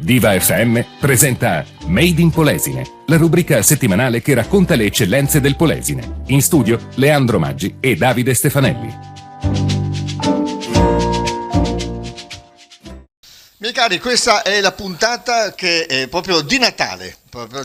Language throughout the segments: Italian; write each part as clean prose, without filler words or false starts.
Diva FM presenta Made in Polesine, la rubrica settimanale che racconta le eccellenze del Polesine. In studio Leandro Maggi e Davide Stefanelli. Miei cari, questa è la puntata che è proprio di Natale.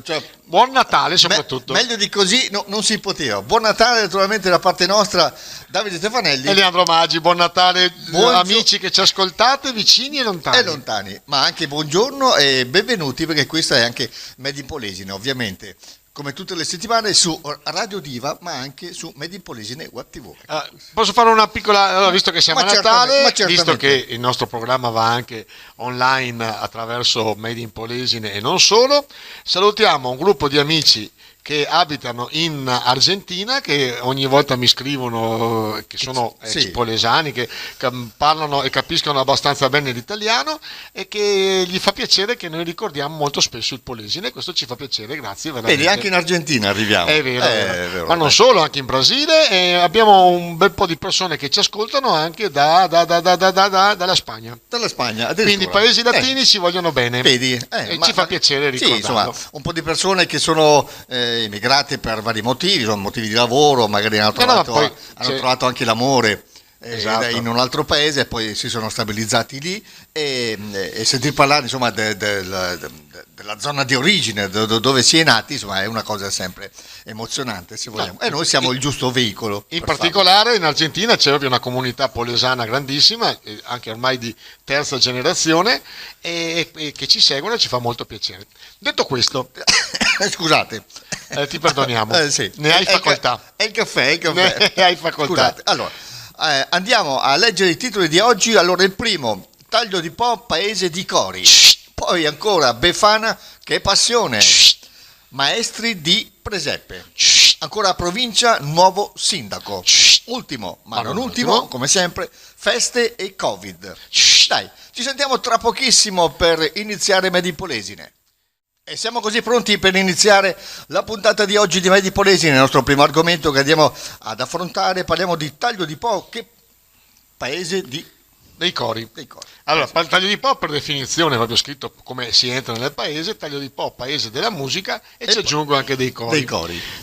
Cioè, buon Natale soprattutto. Meglio di così non si poteva. Buon Natale naturalmente da parte nostra, Davide Stefanelli e Leandro Maggi. Buon Natale amici che ci ascoltate, vicini e lontani. E lontani, ma anche buongiorno e benvenuti, perché questa è anche Made in Polesine, ovviamente. Come tutte le settimane su Radio Diva, ma anche su Made in Polesine Web TV. Posso fare una piccola, visto che siamo a Natale, visto che il nostro programma va anche online attraverso Made in Polesine e non solo, salutiamo un gruppo di amici che abitano in Argentina, che ogni volta mi scrivono, che sono polesani, che parlano e capiscono abbastanza bene l'italiano e che gli fa piacere che noi ricordiamo molto spesso il Polesine, e questo ci fa piacere, grazie veramente. Vedi, anche in Argentina arriviamo. È vero. Ma non solo, anche in Brasile, e abbiamo un bel po' di persone che ci ascoltano anche dalla Spagna. Dalla Spagna, quindi i paesi latini ci vogliono bene. Vedi, e ci fa piacere ricordarlo. Sì, insomma, un po' di persone che sono emigrate per vari motivi, sono motivi di lavoro, magari hanno trovato anche l'amore in un altro paese e poi si sono stabilizzati lì, e sentir parlare insomma della zona di origine dove si è nati, insomma, è una cosa sempre emozionante, se vogliamo. E noi siamo il giusto veicolo. In particolare in Argentina c'è proprio una comunità polesana grandissima, anche ormai di terza generazione, e che ci seguono, e ci fa molto piacere. Detto questo, scusate, ti perdoniamo, sì. Ne hai facoltà. È il caffè. Ne hai facoltà. Scusate, allora, andiamo a leggere i titoli di oggi. Allora, il primo, Taglio di Po, paese di cori. Poi ancora Befana, che passione. Maestri di Presepe. Ancora provincia, nuovo sindaco. Ultimo, ma non ultimo, come sempre, feste e Covid. Dai, ci sentiamo tra pochissimo per iniziare Made in Polesine. E siamo così pronti per iniziare la puntata di oggi di Made in Polesine, il nostro primo argomento che andiamo ad affrontare. Parliamo di Taglio di Po, che paese dei cori. Allora, Taglio di Po per definizione, proprio scritto come si entra nel paese, Taglio di Po, paese della musica, e ci aggiungo anche dei cori.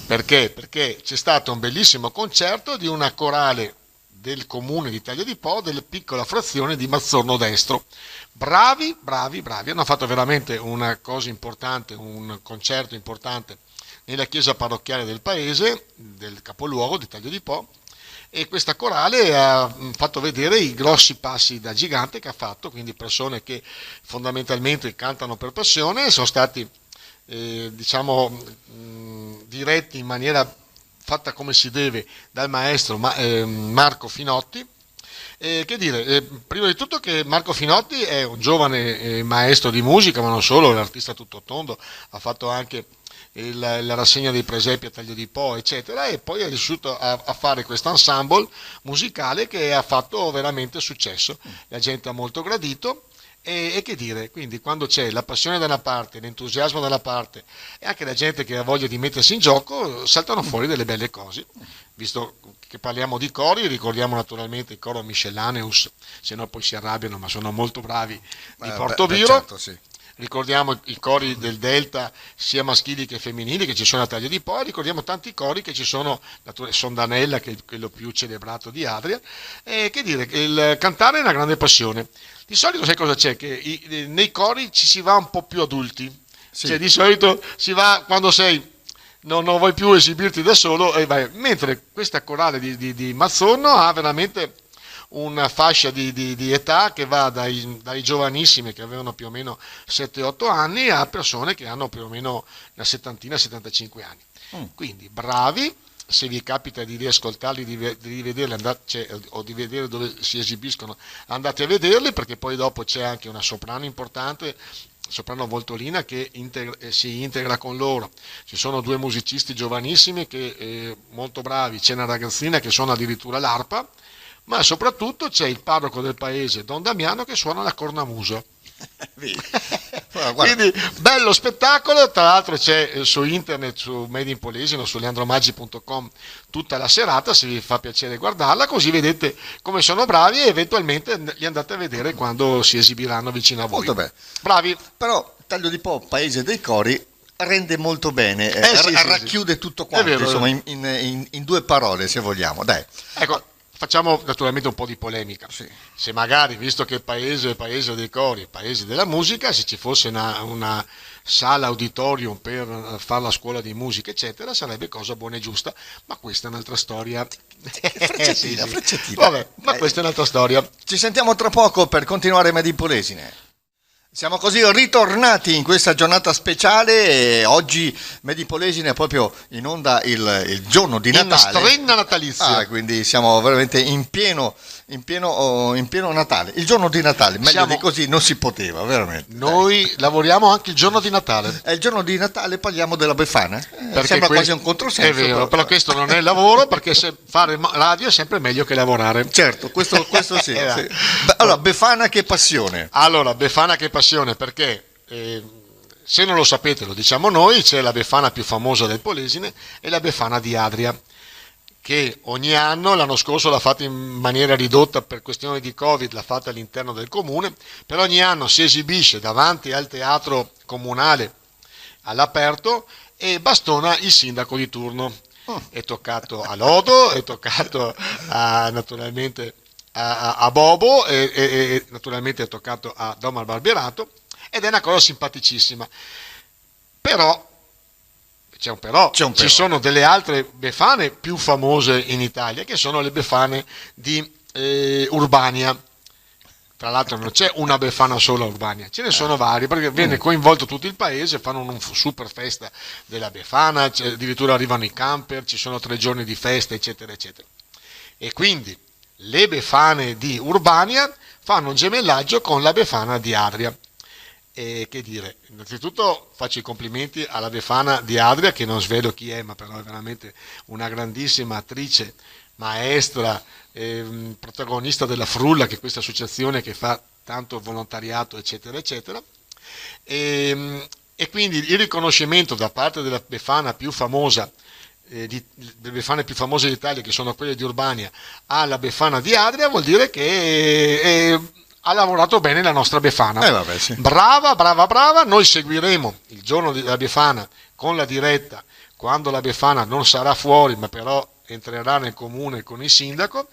Perché? Perché c'è stato un bellissimo concerto di una corale del comune di Taglio di Po, della piccola frazione di Mazzorno Destro. Bravi, hanno fatto veramente una cosa importante, un concerto importante nella chiesa parrocchiale del paese, del capoluogo di Taglio di Po, e questa corale ha fatto vedere i grossi passi da gigante che ha fatto, quindi persone che fondamentalmente cantano per passione, sono stati diretti in maniera fatta come si deve dal maestro Marco Finotti. Prima di tutto che Marco Finotti è un giovane maestro di musica, ma non solo, è un artista tutto tondo, ha fatto anche la rassegna dei presepi a Taglio di Po, eccetera, e poi è riuscito a fare questo ensemble musicale che ha fatto veramente successo, la gente ha molto gradito. E che dire, quindi quando c'è la passione da una parte, l'entusiasmo da una parte e anche la gente che ha voglia di mettersi in gioco, saltano fuori delle belle cose. Visto che parliamo di cori, ricordiamo naturalmente il coro Miscellaneus, se no poi si arrabbiano, ma sono molto bravi, di Portoviro. Certo, sì. Ricordiamo i cori del Delta, sia maschili che femminili, che ci sono a Taglio di Po, e ricordiamo tanti cori che ci sono, Sondanella, che è quello più celebrato di Adria. E che dire, il cantare è una grande passione. Di solito sai cosa c'è? Che nei cori ci si va un po' più adulti, sì. Cioè di solito si va quando non vuoi più esibirti da solo e vai. Mentre questa corale di Mazzorno ha veramente una fascia di età che va dai giovanissimi che avevano più o meno 7-8 anni a persone che hanno più o meno una 75 anni. Quindi bravi. Se vi capita di riascoltarli, di rivederli, o di vedere dove si esibiscono, andate a vederli, perché poi dopo c'è anche una soprano importante, soprano Voltolina, che si integra con loro. Ci sono due musicisti giovanissimi molto bravi, c'è una ragazzina che suona addirittura l'arpa, ma soprattutto c'è il parroco del paese, Don Damiano, che suona la cornamuso. Guarda. Quindi bello spettacolo, tra l'altro c'è su internet, su Made in Polesine o su leandromaggi.com tutta la serata, se vi fa piacere guardarla, così vedete come sono bravi e eventualmente li andate a vedere quando si esibiranno vicino a voi. Molto bene. Bravi. Però Taglio di Po, Paese dei Cori, rende molto bene, Sì, racchiude tutto quanto, vero, insomma, in due parole, se vogliamo. Dai. Ecco, facciamo naturalmente un po' di polemica. Sì. Se magari, visto che il paese è il paese dei cori, il paese della musica, se ci fosse una sala auditorium per fare la scuola di musica, eccetera, sarebbe cosa buona e giusta, ma questa è un'altra storia. Freccettina. Vabbè, ma questa è un'altra storia. Ci sentiamo tra poco per continuare Made in Polesine. Siamo così ritornati in questa giornata speciale e oggi Made in Polesine è proprio in onda il giorno di Natale. In strenna natalizia. Quindi siamo veramente in pieno Natale, il giorno di Natale, meglio di così non si poteva, veramente. Noi lavoriamo anche il giorno di Natale. È il giorno di Natale, parliamo della Befana. Perché Sembra quasi un controsenso. È vero, però questo non è lavoro, perché fare radio è sempre meglio che lavorare. Certo, questo sì. Sì. Allora, Befana che passione. Allora, Befana che passione, perché se non lo sapete, lo diciamo noi, c'è la Befana più famosa del Polesine e la Befana di Adria, che ogni anno, l'anno scorso l'ha fatta in maniera ridotta per questioni di Covid, l'ha fatta all'interno del comune, però ogni anno si esibisce davanti al teatro comunale all'aperto e bastona il sindaco di turno. È toccato a Lodo, è toccato naturalmente a Bobo e naturalmente è toccato a Domar Barberato, ed è una cosa simpaticissima. Però c'è un però. Ci sono delle altre Befane più famose in Italia, che sono le Befane di Urbania. Tra l'altro non c'è una Befana sola a Urbania, ce ne sono varie, perché viene coinvolto tutto il paese, fanno una super festa della Befana, addirittura arrivano i camper, ci sono 3 giorni di festa, eccetera, eccetera. E quindi le Befane di Urbania fanno un gemellaggio con la Befana di Adria. E che dire, innanzitutto faccio i complimenti alla Befana di Adria, che non svelo chi è, ma però è veramente una grandissima attrice, maestra, protagonista della Frulla, che è questa associazione che fa tanto volontariato, eccetera, eccetera. E quindi il riconoscimento da parte della Befana più famosa, delle Befane più famose d'Italia, che sono quelle di Urbania, alla Befana di Adria, vuol dire che ha lavorato bene la nostra Befana. Vabbè, sì. Brava. Noi seguiremo il giorno della Befana con la diretta, quando la Befana non sarà fuori, ma però entrerà nel comune con il sindaco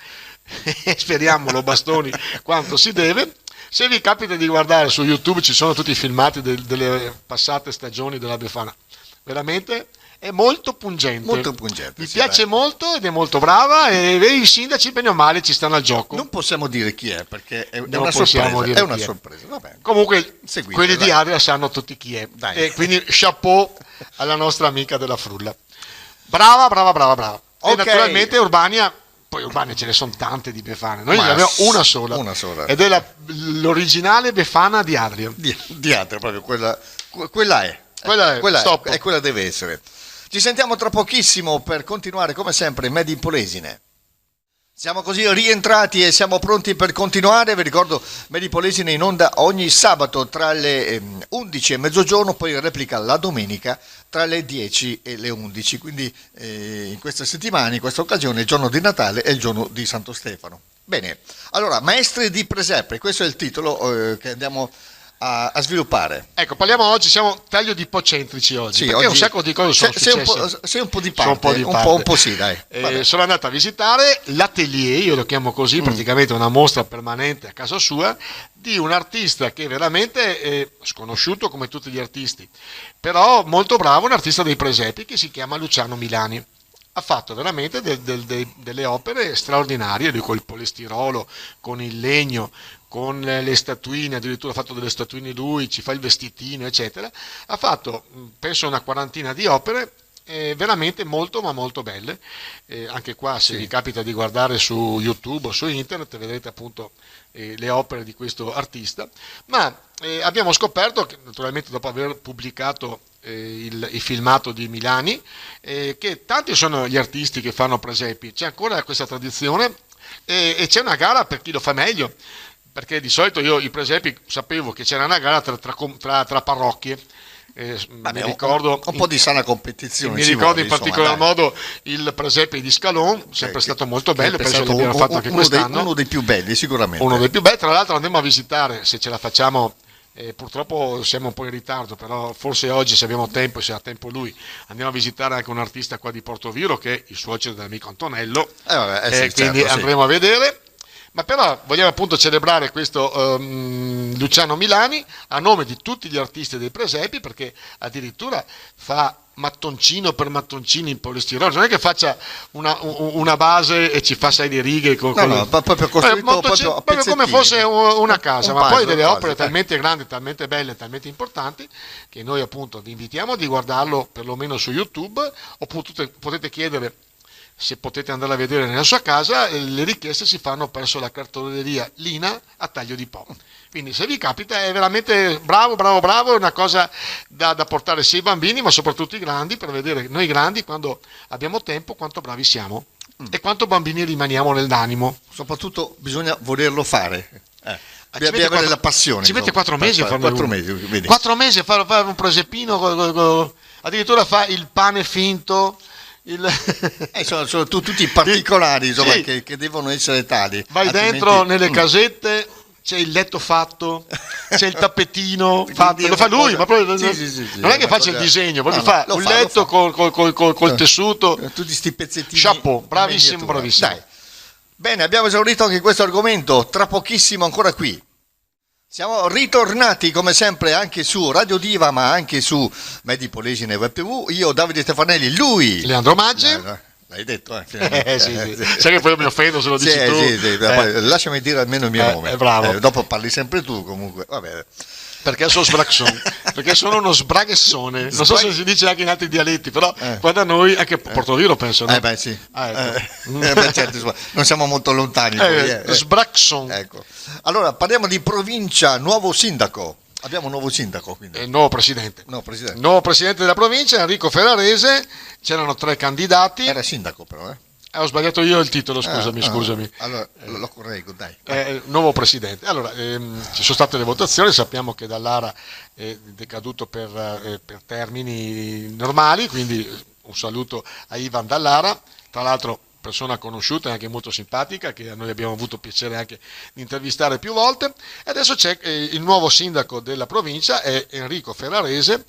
e speriamo lo bastoni quanto si deve. Se vi capita di guardare su YouTube, ci sono tutti i filmati delle passate stagioni della Befana, veramente è molto pungente. Mi piace molto ed è molto brava, e i sindaci bene o male ci stanno al gioco. Non possiamo dire chi è, perché è una sorpresa. È una sorpresa. Vabbè. Comunque quelli di Adria sanno tutti chi è. E quindi chapeau alla nostra amica della Frulla. Brava. Okay. E naturalmente Urbania, poi Urbania ce ne sono tante di Befane, noi ne abbiamo una sola. Ed è l'originale Befana di Adria. Di Adria, proprio quella è. Quella deve essere. Ci sentiamo tra pochissimo per continuare come sempre Made in Polesine. Siamo così rientrati e siamo pronti per continuare. Vi ricordo Made in Polesine in onda ogni sabato tra le 11 e mezzogiorno, poi replica la domenica tra le 10 e le 11. Quindi in questa settimana, in questa occasione, il giorno di Natale è il giorno di Santo Stefano. Bene, allora, Maestri di Presepe, questo è il titolo che andiamo a sviluppare. Ecco, parliamo oggi, siamo taglio di po' centrici oggi, perché oggi un sacco di cose sono successe. Sei un po' di parte, un po' sì, dai. Sono andato a visitare l'atelier, io lo chiamo così, praticamente una mostra permanente a casa sua, di un artista che veramente è sconosciuto come tutti gli artisti, però molto bravo, un artista dei presepi che si chiama Luciano Milani. Ha fatto veramente delle opere straordinarie, lui col polistirolo, con il legno, con le statuine, addirittura ha fatto delle statuine lui, ci fa il vestitino, eccetera. Ha fatto, penso, una quarantina di opere veramente molto ma molto belle. Anche qua, se vi capita di guardare su YouTube o su internet, vedrete appunto le opere di questo artista. Ma abbiamo scoperto che, naturalmente, dopo aver pubblicato il filmato di Milani, che tanti sono gli artisti che fanno presepi, c'è ancora questa tradizione, e c'è una gara per chi lo fa meglio. perché di solito io i presepi sapevo che c'era una gara tra parrocchie. Vabbè, Mi ricordo un po' di sana competizione. Mi ricordo in particolar modo il presepe di Scalon, sempre stato molto bello, penso che l'abbiamo fatto anche quest'anno. Uno dei più belli, sicuramente. Uno dei più belli, tra l'altro andremo a visitare, se ce la facciamo, purtroppo siamo un po' in ritardo, però forse oggi, se abbiamo tempo, se ha tempo lui, andiamo a visitare anche un artista qua di Portoviro, che è il suocero dell'amico Antonello, sì, quindi certo, andremo a vedere. Ma però vogliamo appunto celebrare questo Luciano Milani a nome di tutti gli artisti dei presepi, perché addirittura fa mattoncino per mattoncino in polistirolo, non è che faccia una base e ci fa 6 di righe proprio costruito proprio come fosse una casa, ma poi delle opere talmente grandi, talmente belle, talmente importanti, che noi appunto vi invitiamo di guardarlo perlomeno su YouTube, oppure potete chiedere, se potete andare a vedere nella sua casa, le richieste si fanno presso la cartoleria Lina a Taglio di Po. Quindi se vi capita è veramente bravo, è una cosa da portare sia i bambini ma soprattutto i grandi, per vedere noi grandi, quando abbiamo tempo, quanto bravi siamo e quanto bambini rimaniamo nell'animo. Soprattutto bisogna volerlo fare. Bisogna avere la passione. Ci mette 4 mesi a fare 4 mesi, vedi. 4 mesi a fare un presepino, addirittura fa il pane finto. Sono tutti i particolari, insomma, sì. che devono essere tali. Vai dentro nelle casette, c'è il letto fatto, c'è il tappetino fatto, lo fa lui, ma proprio, sì, non è che faccia il disegno, proprio fa un letto col tessuto, tutti sti pezzettini. Chapeau, bravissimo. Dai. Bene, abbiamo esaurito anche questo argomento, tra pochissimo ancora qui. Siamo ritornati come sempre anche su Radio Diva, ma anche su Made in Polesine Web TV. Io, Davide Stefanelli, lui Leandro Maggi. L'hai detto, sì. Sai che poi mi offendo se lo dici tu. Sì. Lasciami dire almeno il mio nome. Bravo. Dopo parli sempre tu comunque. Vabbè. Perché sono sbraxon, perché sono uno sbraghessone, non so se si dice anche in altri dialetti, però qua da noi, anche Portoviro penso, no? Sì. Ecco. Certo, non siamo molto lontani. Sbraxon. Ecco. Allora, parliamo di provincia, nuovo sindaco. Abbiamo un nuovo sindaco, quindi. Nuovo presidente. Nuovo presidente della provincia, Enrico Ferrarese. C'erano 3 candidati. Era sindaco però, Ho sbagliato io il titolo, scusami. Allora lo correggo, dai. Nuovo presidente. Allora, ci sono state le votazioni, sappiamo che Dallara è decaduto per termini normali, quindi un saluto a Ivan Dallara, tra l'altro persona conosciuta e anche molto simpatica, che noi abbiamo avuto piacere anche di intervistare più volte. E adesso c'è il nuovo sindaco della provincia, è Enrico Ferrarese,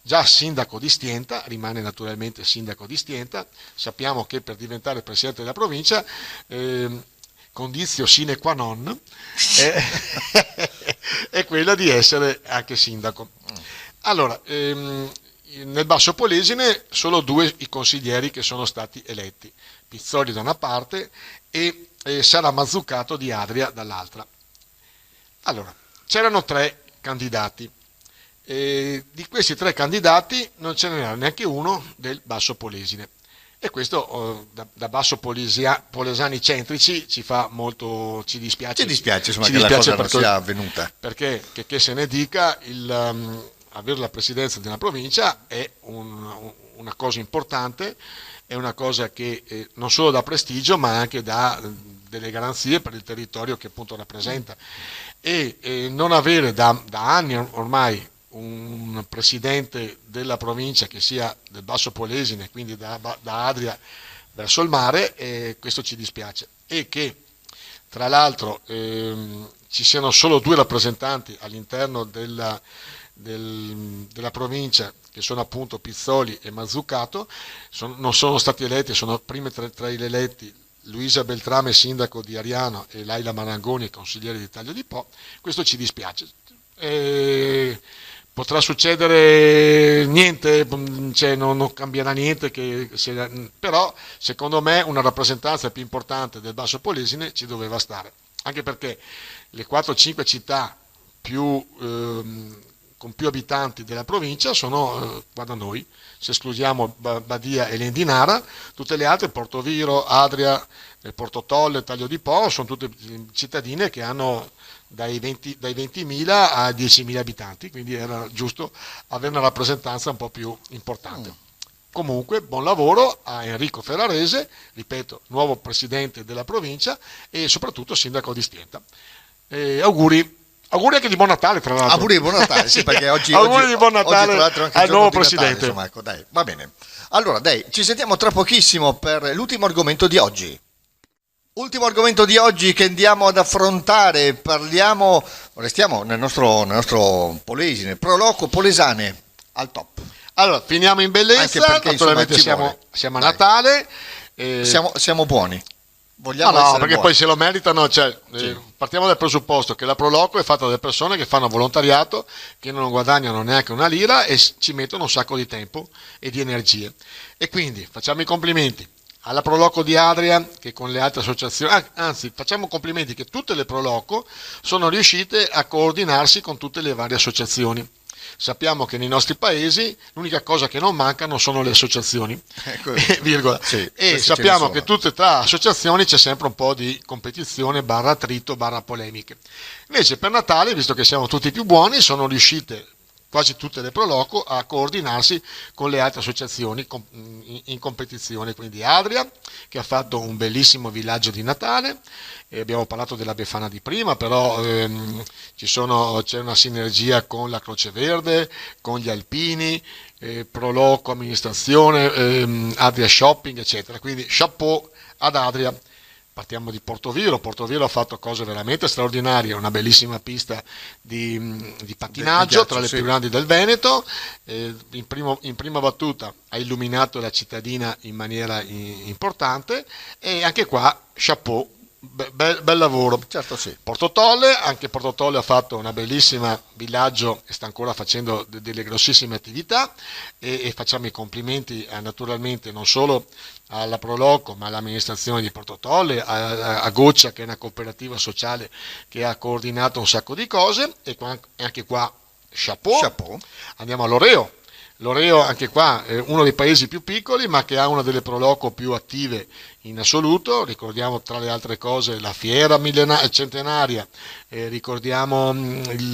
già sindaco di Stienta, rimane naturalmente sindaco di Stienta. Sappiamo che per diventare presidente della provincia, condizio sine qua non, è quella di essere anche sindaco. Allora, nel Basso Polesine solo 2 i consiglieri che sono stati eletti, Pizzoli da una parte e Sara Mazzucato di Adria dall'altra. Allora, c'erano 3 candidati. Di questi 3 candidati non ce n'era neanche uno del Basso Polesine, e questo da Basso Polesani centrici ci fa molto, ci dispiace insomma, che la cosa non sia avvenuta, perché che se ne dica, avere la presidenza di una provincia è una cosa importante, è una cosa che non solo dà prestigio ma anche dà delle garanzie per il territorio che appunto rappresenta, e non avere da anni ormai un presidente della provincia che sia del Basso Polesine, quindi da Adria verso il mare, questo ci dispiace, e che tra l'altro ci siano solo 2 rappresentanti all'interno della provincia, che sono appunto Pizzoli e Mazzucato, non sono stati eletti, sono prime tra gli eletti Luisa Beltrame, sindaco di Ariano, e Laila Marangoni, consigliere di Taglio di Po. Questo ci dispiace. Potrà succedere niente, cioè non cambierà niente, però secondo me una rappresentanza più importante del Basso Polesine ci doveva stare, anche perché le 4-5 città con più abitanti della provincia sono qua da noi, se escludiamo Badia e Lendinara, tutte le altre, Portoviro, Adria, Portotolle, Taglio di Po, sono tutte cittadine che hanno dai 20.000 a 10.000 abitanti, quindi era giusto avere una rappresentanza un po' più importante. Comunque, buon lavoro a Enrico Ferrarese, ripeto, nuovo presidente della provincia e soprattutto sindaco di Stienta. Auguri anche di buon Natale, tra l'altro. Auguri di buon Natale, sì, perché auguri di buon Natale tra l'altro anche al il giorno nuovo di Natale, presidente. insomma, ecco, dai, va bene. Allora, dai, ci sentiamo tra pochissimo per l'ultimo argomento di oggi. Ultimo argomento di oggi che andiamo ad affrontare, restiamo nel nostro Polesine, Proloco Polesane al top. Allora, finiamo in Anche bellezza, perché, naturalmente insomma, siamo a Dai. Natale. Siamo buoni. Vogliamo No, essere perché buoni. poi se lo meritano, cioè, Sì. partiamo dal presupposto che la Proloco è fatta da persone che fanno volontariato, che non guadagnano neanche una lira e ci mettono un sacco di tempo e di energie. E quindi facciamo i complimenti alla Proloco di Adria, che con le altre associazioni, anzi facciamo complimenti che tutte le Proloco sono riuscite a coordinarsi con tutte le varie associazioni. Sappiamo che nei nostri paesi l'unica cosa che non mancano sono le associazioni, Ecco. virgola. Sì, E queste sappiamo ce ne che sono. tutte tra associazioni c'è sempre un po' di competizione, barra attrito, barra polemiche. Invece per Natale, visto che siamo tutti più buoni, sono riuscite quasi tutte le Proloco a coordinarsi con le altre associazioni in competizione, quindi Adria che ha fatto un bellissimo villaggio di Natale, e abbiamo parlato della Befana di prima, però c'è una sinergia con la Croce Verde, con gli Alpini, Proloco amministrazione, Adria Shopping eccetera, quindi chapeau ad Adria. Partiamo di Portoviro. Portoviro ha fatto cose veramente straordinarie, una bellissima pista di pattinaggio ghiaccio, tra le sì. più grandi del Veneto. In prima battuta ha illuminato la cittadina in maniera importante, e anche qua chapeau, bel lavoro. Certo, sì. Portotolle, anche Portotolle ha fatto una bellissima villaggio e sta ancora facendo delle grossissime attività, e facciamo i complimenti naturalmente non solo alla Proloco ma all'amministrazione di Portotolle, a Goccia, che è una cooperativa sociale che ha coordinato un sacco di cose, e anche qua chapeau. Chapeau. Andiamo a Loreo. Loreo anche qua è uno dei paesi più piccoli ma che ha una delle Proloco più attive in assoluto. Ricordiamo tra le altre cose la fiera centenaria, ricordiamo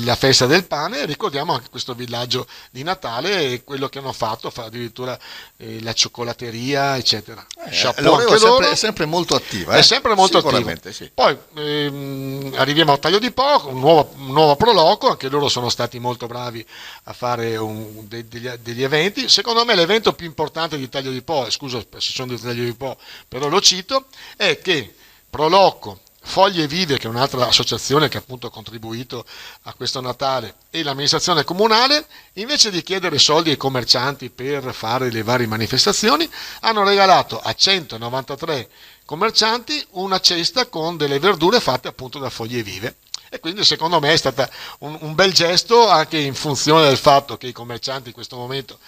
la festa del pane, ricordiamo anche questo villaggio di Natale e quello che hanno fatto, addirittura la cioccolatteria eccetera. Chapeau L'Oreo anche loro. è sempre molto attiva. È sempre molto attivo. Sicuramente, sì. Poi arriviamo a Taglio di Po, un nuovo Proloco, anche loro sono stati molto bravi a fare degli eventi. Secondo me l'evento più importante di Taglio di Po, scusa se sono di Taglio di Po, però lo cito, è che Proloco, Foglie Vive, che è un'altra associazione che appunto ha contribuito a questo Natale, e l'amministrazione comunale, invece di chiedere soldi ai commercianti per fare le varie manifestazioni, hanno regalato a 193 commercianti una cesta con delle verdure fatte appunto da Foglie Vive. E quindi secondo me è stato un bel gesto, anche in funzione del fatto che i commercianti in questo momento,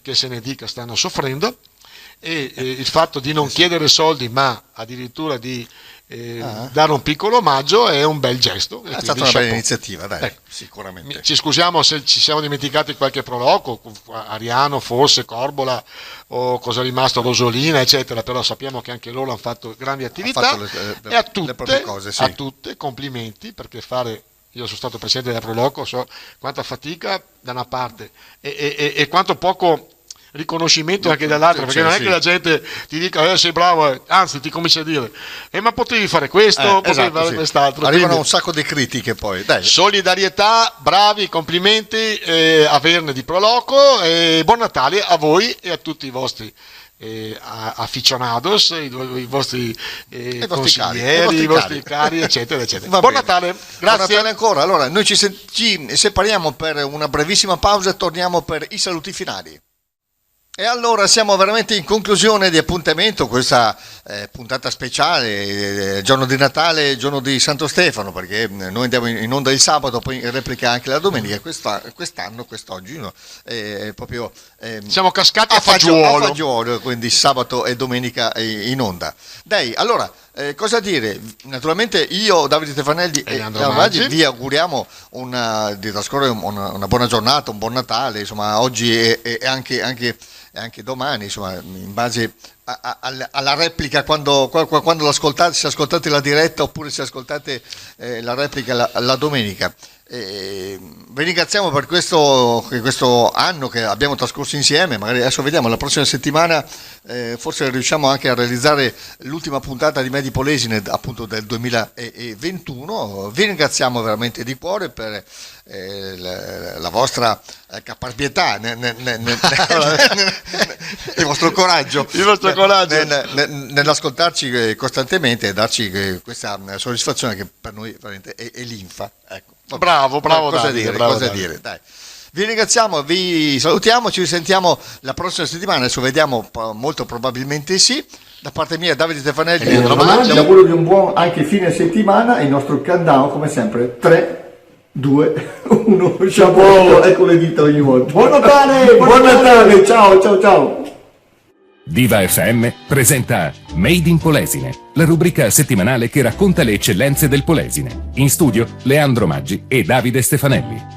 che se ne dica, stanno soffrendo, e il fatto di non chiedere soldi ma addirittura di dare un piccolo omaggio è un bel gesto. È stata una bella iniziativa, dai, Ecco. sicuramente. Ci scusiamo se ci siamo dimenticati qualche Proloco, Ariano forse, Corbola, o cosa è rimasto, Rosolina eccetera, però sappiamo che anche loro hanno fatto grandi attività, fatto e a le proprie cose, sì. a tutte complimenti, perché io sono stato presidente della Proloco, so quanta fatica da una parte e quanto poco riconoscimento anche dall'altra, perché Cioè, non è sì. che la gente ti dica sei bravo, anzi ti comincia a dire ma potevi fare questo, potevi Esatto, fare sì. quest'altro. Arrivano Quindi, un sacco di critiche poi, dai. solidarietà, bravi, complimenti a Verne di Proloco, e buon Natale a voi e a tutti i vostri aficionados, i vostri consiglieri, i vostri cari eccetera eccetera. Va Buon bene. Natale, Buon grazie. Natale ancora. Allora, noi ci separiamo per una brevissima pausa e torniamo per i saluti finali. E allora siamo veramente in conclusione di appuntamento, questa puntata speciale, giorno di Natale, giorno di Santo Stefano, perché noi andiamo in onda il sabato, poi in replica anche la domenica. Quest'oggi no, proprio Siamo cascati a fagiolo, fagiolo. quindi sabato e domenica in onda. Dai, allora, cosa dire? Naturalmente io, Davide Stefanelli e Leandro Leandro Maggi, Maggi vi auguriamo di trascorrere una buona giornata, un buon Natale, insomma, oggi e anche domani, insomma, in base alla replica quando l'ascoltate, se ascoltate la diretta oppure se ascoltate la replica la domenica. Vi ringraziamo per questo anno che abbiamo trascorso insieme. Magari adesso vediamo, la prossima settimana forse riusciamo anche a realizzare l'ultima puntata di Made in Polesine appunto del 2021. Vi ringraziamo veramente di cuore per la vostra caparbietà, il vostro coraggio, nell'ascoltarci costantemente e darci questa soddisfazione che per noi veramente è linfa. Ecco. Bravo, cosa Davide, dire. Dai. Vi ringraziamo, vi salutiamo, ci risentiamo la prossima settimana, adesso vediamo, molto probabilmente sì. Da parte mia Davide Stefanelli, vi auguro di un buon anche fine settimana. Il nostro countdown come sempre 3, 2, 1, ciao, ecco le dita ogni volta. Buon Natale, ciao. Viva FM presenta Made in Polesine, la rubrica settimanale che racconta le eccellenze del Polesine. In studio Leandro Maggi e Davide Stefanelli.